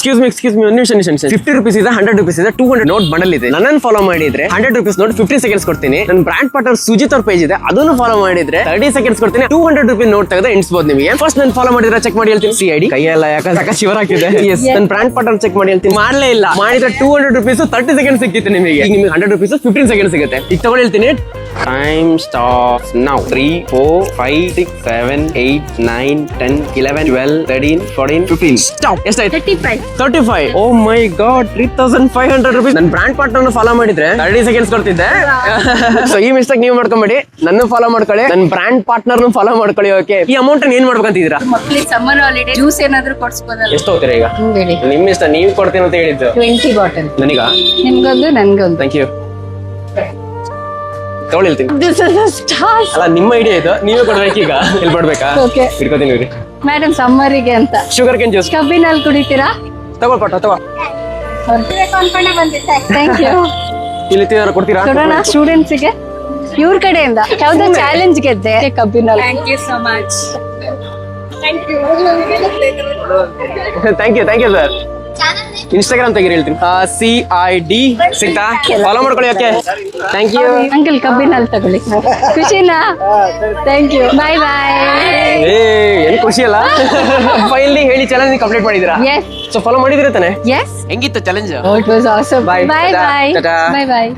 Excuse me ಒಂದು ನಿಮಿಷ 50 rupees ಇದೆ, 100 rupees ಇದೆ, 200 ನೋಟ್ ಬಂಡಲ್ ಇದೆ. ನನ್ನನ್ನು ಫಾಲೋ ಮಾಡಿದ್ರೆ 100 rupees ನೋಟ್ 15 seconds ಕೊಡ್ತೀನಿ. ನನ್ನ ಬ್ರಾಂಡ್ ಪಾರ್ಟ್ನರ್ ಸುಜಿತ್ ಅವ್ರ ಪೇಜ್ ಇದೆ, ಅದನ್ನು ಫಾಲೋ ಮಾಡಿದ್ರೆ 30 seconds ಕೊಡ್ತೀನಿ. 200 rupees ನೋಟ್ ತೆಗೆದು ಎಣಿಸಬಹುದು ನಿಮಗೆ. ಫಸ್ಟ್ ನಾನು ಫಾಲೋ ಮಾಡಿದ್ರೆ ಚೆಕ್ ಮಾಡಿ ಹೇಳ್ತೀನಿ. CID ಕೈಯೆಲ್ಲ ಯಾಕೆ ಶಿವರ್ ಹಾಕಿದೆ. ನನ್ನ ಬ್ರಾಂಡ್ ಪಾರ್ಟ್ನರ್ ಚೆಕ್ ಮಾಡಿ ಹೇಳ್ತೀನಿ. ಮಾಡಲೇ ಇಲ್ಲ, ಮಾಡಿದ್ರೆ 200 rupees 30 seconds ಸಿಕ್ಕಿತ್ತು ನಿಮಗೆ. ಈಗ ನಿಮಗೆ 100 rupees 15 seconds ಸಿಗುತ್ತೆ. ಈಗ ತಗೊಳ್ಳಿ ಹೇಳ್ತೀನಿ. Time starts now. 3 4 5 6 7 8 9 10 11 12 13 14 15 ಸ್ಟಾಪ್. ಎಷ್ಟಾಯ್ತು? 35. ಓ ಮೈ ಗಾಡ್, 3500 rupees. ನನ್ನ ಬ್ರಾಂಡ್ ಪಾರ್ಟ್ನರ್ ಫಾಲೋ ಮಾಡಿದ್ರೆ 30 seconds ಕೊಡ್ತಿದ್ದೆ. ಸೊ ಈ ಮಿಸ್ಟೇಕ್ ನೀವು ಮಾಡ್ಕೊಂಬೇಡಿ, ನನ್ನ ಫಾಲೋ ಮಾಡ್ಕೊಳ್ಳಿ, ನನ್ನ ಬ್ರಾಂಡ್ ಪಾರ್ಟ್ನರ್ ಫಾಲೋ ಮಾಡ್ಕೊಳ್ಳಿ. ಓಕೆ, ಈ ಅಮೌಂಟ್ ಏನ್ ಮಾಡ್ಬೇಕಂತಿದ್ದೀರಾ? ಮಕ್ಕಳಿಗೆ ಸಮ್ಮರ್ ಹಾಲಿಡೇ ಜ್ಯೂಸ್ ಏನಾದ್ರೂ ಕೊಡ್ಸ್ಬೋದಲ್ಲ? ಎಷ್ಟು ಹೋಗ್ತೀರಾ ಈಗ? ನಿಮ್ ಇಷ್ಟ, ನೀವು ಕೊಡ್ತೀನಿ ಅಂತ ಹೇಳಿದ್ದು. 20 ಬಾಟಲ್. ನನಗ ನಿಮ್ಗೊಂದು ನನ್ಗೊಂದು. Thank you. ತಗೊಳ್ಳಿ ಹೇಳ್ತೀನಿ. This is a start. ಅಲ್ಲ, ನಿಮ್ಮ ಐಡಿಯಾ ಇದು, ನೀವೇ ಕೊಡ್ಬೇಕು. ಈಗ ಇಲ್ಲಿ ಕೊಡ್ಬೇಕಾ? Okay. ಇಟ್ಕೋತೀನಿ. ಮೇಡಮ್ ಸಮ್ಮರಿಗೆ ಅಂತ ಶುಗರ್ ಕೇನ್ ಜ್ಯೂಸ್ ಕಬ್ಬಿನಲ್ಲಿ ಕುಡಿತೀರಾ? ತಗೊಳ್ಪಟ್ಟ ತಗೋ. Thank you. ಇಲ್ಲಿ ಕೊಡ್ತೀರಾ? ಕೊಡೋಣ ಸ್ಟೂಡೆಂಟ್ಸ್ ಗೆ ಇವ್ರ ಕಡೆಯಿಂದ. ಯಾವ್ದೋ ಚಾಲೆಂಜ್ ಗೆದ್ದೆ ಕಬ್ಬಿನಲ್ಲಿ. Thank you so much. Thank you. Thank you sir. Instagram ತೆಗೀರಿ ಹೇಳ್ತೀನಿ. CID ಸಿಗ್ತಾ? ಫಾಲೋ ಮಾಡ್ಕೊಳ್ಳಿ. Okay, thank you uncle. ಕಬ್ಬಿನಲ್ಲಿ ತಗೊಳ್ಳಿ. ಖುಷಿನಾ? Thank you. Bye bye. ಏನ್ ಖುಷಿ ಅಲ್ಲ. ಫೈನಲಿ ಹೇಳಿ ಚಾಲೆಂಜ್ ಕಂಪ್ಲೀಟ್ ಮಾಡಿದೀರಾ? Yes. ಸೊ ಫಾಲೋ ಮಾಡಿದಿರ ತಾನೆ? Yes. ಹೆಂಗಿತ್ತು challenge? Oh, it was awesome. Bye. Bye bye. Ta-ta. Bye bye.